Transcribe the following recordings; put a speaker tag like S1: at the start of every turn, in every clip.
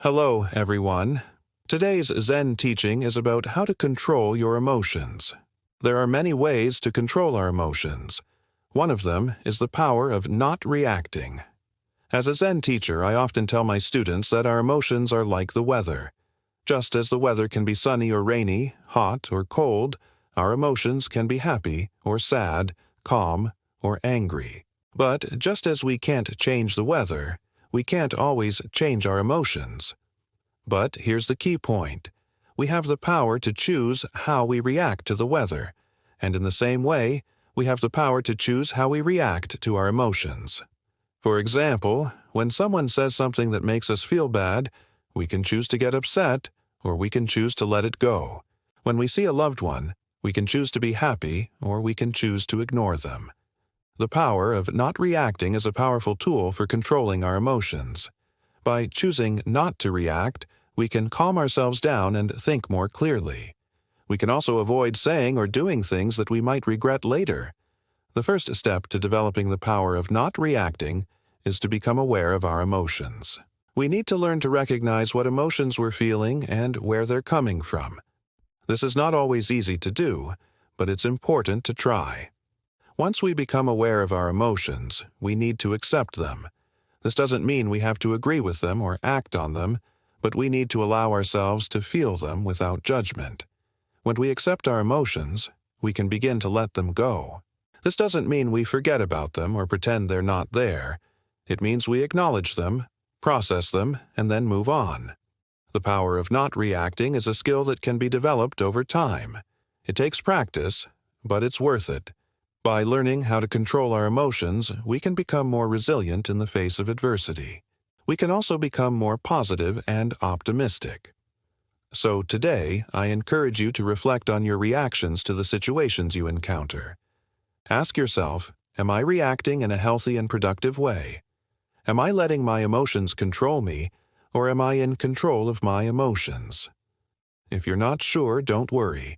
S1: Hello, everyone. Today's Zen teaching is about how to control your emotions. There are many ways to control our emotions. One of them is the power of not reacting. As a Zen teacher, I often tell my students that our emotions are like the weather. Just as the weather can be sunny or rainy, hot or cold, our emotions can be happy or sad, calm or angry. But just as we can't change the weather, we can't always change our emotions. But here's the key point. We have the power to choose how we react to the weather, and in the same way, we have the power to choose how we react to our emotions. For example, when someone says something that makes us feel bad, we can choose to get upset, or we can choose to let it go. When we see a loved one, we can choose to be happy, or we can choose to ignore them. The power of not reacting is a powerful tool for controlling our emotions. By choosing not to react, we can calm ourselves down and think more clearly. We can also avoid saying or doing things that we might regret later. The first step to developing the power of not reacting is to become aware of our emotions. We need to learn to recognize what emotions we're feeling and where they're coming from. This is not always easy to do, but it's important to try. Once we become aware of our emotions, we need to accept them. This doesn't mean we have to agree with them or act on them, but we need to allow ourselves to feel them without judgment. When we accept our emotions, we can begin to let them go. This doesn't mean we forget about them or pretend they're not there. It means we acknowledge them, process them, and then move on. The power of not reacting is a skill that can be developed over time. It takes practice, but it's worth it. By learning how to control our emotions, we can become more resilient in the face of adversity. We can also become more positive and optimistic. So today, I encourage you to reflect on your reactions to the situations you encounter. Ask yourself, am I reacting in a healthy and productive way? Am I letting my emotions control me, or am I in control of my emotions? If you're not sure, don't worry.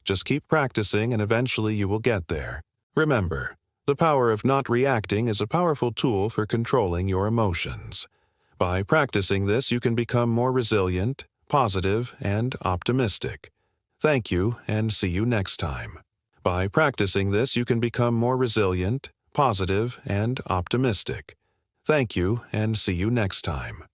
S1: Just keep practicing and eventually you will get there. Remember, the power of not reacting is a powerful tool for controlling your emotions. By practicing this, you can become more resilient, positive, and optimistic. Thank you, and see you next time. By practicing this, you can become more resilient, positive, and optimistic. Thank you, and see you next time.